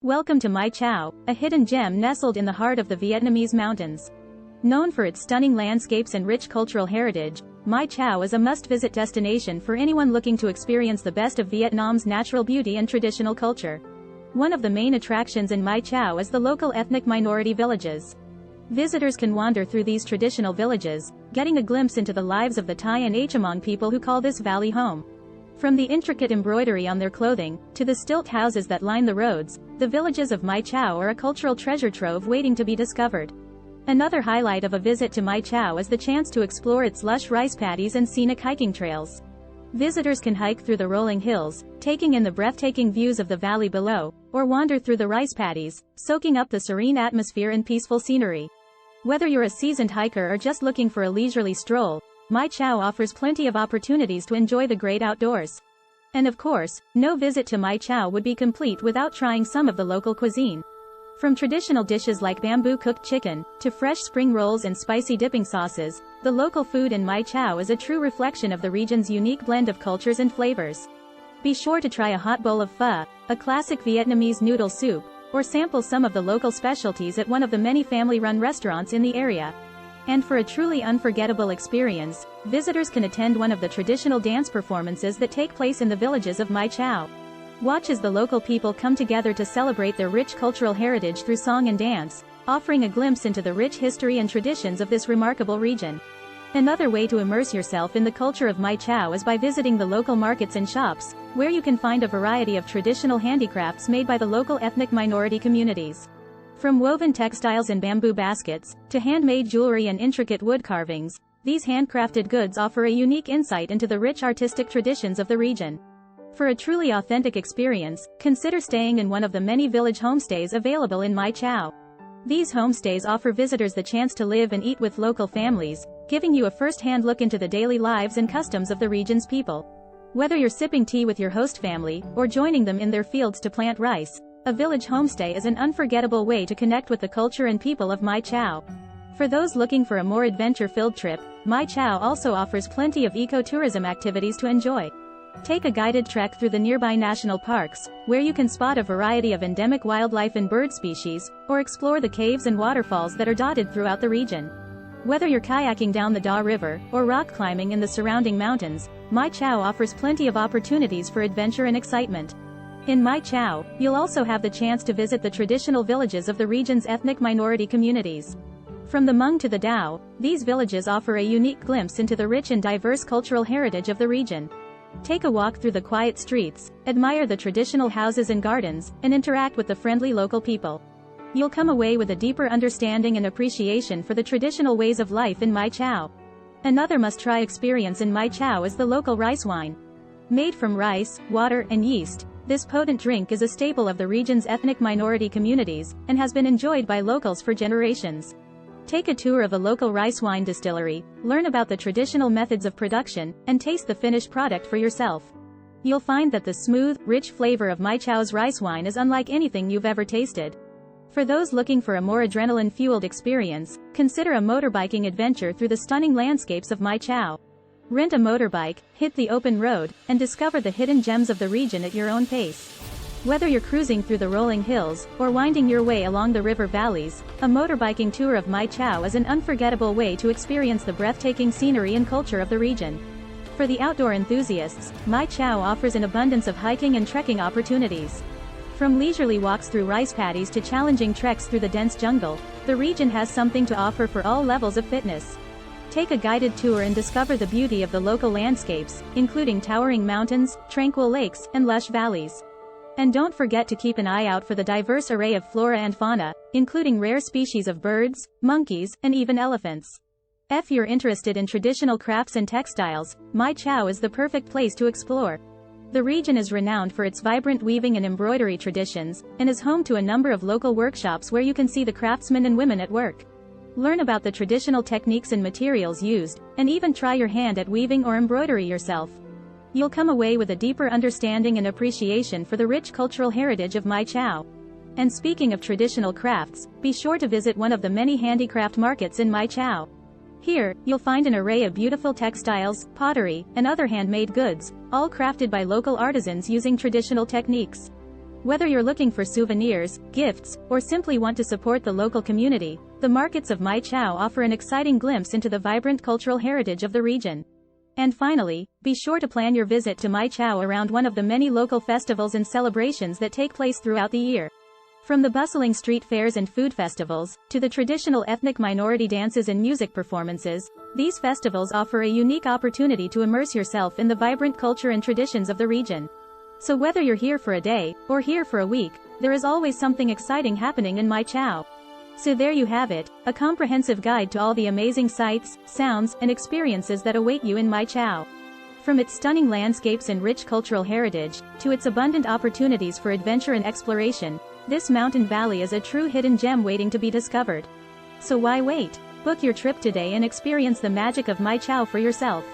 Welcome to Mai Chau, a hidden gem nestled in the heart of the Vietnamese mountains. Known for its stunning landscapes and rich cultural heritage, Mai Chau is a must-visit destination for anyone looking to experience the best of Vietnam's natural beauty and traditional culture. One of the main attractions in Mai Chau is the local ethnic minority villages. Visitors can wander through these traditional villages, getting a glimpse into the lives of the Thai and Hmong people who call this valley home. From the intricate embroidery on their clothing, to the stilt houses that line the roads, the villages of Mai Chau are a cultural treasure trove waiting to be discovered. Another highlight of a visit to Mai Chau is the chance to explore its lush rice paddies and scenic hiking trails. Visitors can hike through the rolling hills, taking in the breathtaking views of the valley below, or wander through the rice paddies, soaking up the serene atmosphere and peaceful scenery. Whether you're a seasoned hiker or just looking for a leisurely stroll, Mai Chau offers plenty of opportunities to enjoy the great outdoors. And of course, no visit to Mai Chau would be complete without trying some of the local cuisine. From traditional dishes like bamboo-cooked chicken, to fresh spring rolls and spicy dipping sauces, the local food in Mai Chau is a true reflection of the region's unique blend of cultures and flavors. Be sure to try a hot bowl of pho, a classic Vietnamese noodle soup, or sample some of the local specialties at one of the many family-run restaurants in the area. And for a truly unforgettable experience, visitors can attend one of the traditional dance performances that take place in the villages of Mai Chau. Watch as the local people come together to celebrate their rich cultural heritage through song and dance, offering a glimpse into the rich history and traditions of this remarkable region. Another way to immerse yourself in the culture of Mai Chau is by visiting the local markets and shops, where you can find a variety of traditional handicrafts made by the local ethnic minority communities. From woven textiles and bamboo baskets, to handmade jewelry and intricate wood carvings, these handcrafted goods offer a unique insight into the rich artistic traditions of the region. For a truly authentic experience, consider staying in one of the many village homestays available in Mai Chau. These homestays offer visitors the chance to live and eat with local families, giving you a first-hand look into the daily lives and customs of the region's people. Whether you're sipping tea with your host family, or joining them in their fields to plant rice, a village homestay is an unforgettable way to connect with the culture and people of Mai Chau. For those looking for a more adventure-filled trip, Mai Chau also offers plenty of ecotourism activities to enjoy. Take a guided trek through the nearby national parks, where you can spot a variety of endemic wildlife and bird species, or explore the caves and waterfalls that are dotted throughout the region. Whether you're kayaking down the Da River, or rock climbing in the surrounding mountains, Mai Chau offers plenty of opportunities for adventure and excitement. In Mai Chau, you'll also have the chance to visit the traditional villages of the region's ethnic minority communities. From the Hmong to the Dao, these villages offer a unique glimpse into the rich and diverse cultural heritage of the region. Take a walk through the quiet streets, admire the traditional houses and gardens, and interact with the friendly local people. You'll come away with a deeper understanding and appreciation for the traditional ways of life in Mai Chau. Another must-try experience in Mai Chau is the local rice wine. Made from rice, water, and yeast, this potent drink is a staple of the region's ethnic minority communities, and has been enjoyed by locals for generations. Take a tour of a local rice wine distillery, learn about the traditional methods of production, and taste the finished product for yourself. You'll find that the smooth, rich flavor of Mai Chau's rice wine is unlike anything you've ever tasted. For those looking for a more adrenaline-fueled experience, consider a motorbiking adventure through the stunning landscapes of Mai Chau. Rent a motorbike, hit the open road, and discover the hidden gems of the region at your own pace. Whether you're cruising through the rolling hills, or winding your way along the river valleys, a motorbiking tour of Mai Chau is an unforgettable way to experience the breathtaking scenery and culture of the region. For the outdoor enthusiasts, Mai Chau offers an abundance of hiking and trekking opportunities. From leisurely walks through rice paddies to challenging treks through the dense jungle, the region has something to offer for all levels of fitness. Take a guided tour and discover the beauty of the local landscapes, including towering mountains, tranquil lakes, and lush valleys. And don't forget to keep an eye out for the diverse array of flora and fauna, including rare species of birds, monkeys, and even elephants. If you're interested in traditional crafts and textiles, Mai Chau is the perfect place to explore. The region is renowned for its vibrant weaving and embroidery traditions, and is home to a number of local workshops where you can see the craftsmen and women at work. Learn about the traditional techniques and materials used, and even try your hand at weaving or embroidery yourself. You'll come away with a deeper understanding and appreciation for the rich cultural heritage of Mai Chau. And speaking of traditional crafts, be sure to visit one of the many handicraft markets in Mai Chau. Here, you'll find an array of beautiful textiles, pottery, and other handmade goods, all crafted by local artisans using traditional techniques. Whether you're looking for souvenirs, gifts, or simply want to support the local community, the markets of Mai Chau offer an exciting glimpse into the vibrant cultural heritage of the region. And finally, be sure to plan your visit to Mai Chau around one of the many local festivals and celebrations that take place throughout the year. From the bustling street fairs and food festivals, to the traditional ethnic minority dances and music performances, these festivals offer a unique opportunity to immerse yourself in the vibrant culture and traditions of the region. So whether you're here for a day, or here for a week, there is always something exciting happening in Mai Chau. So there you have it, a comprehensive guide to all the amazing sights, sounds, and experiences that await you in Mai Chau. From its stunning landscapes and rich cultural heritage, to its abundant opportunities for adventure and exploration, this mountain valley is a true hidden gem waiting to be discovered. So why wait? Book your trip today and experience the magic of Mai Chau for yourself.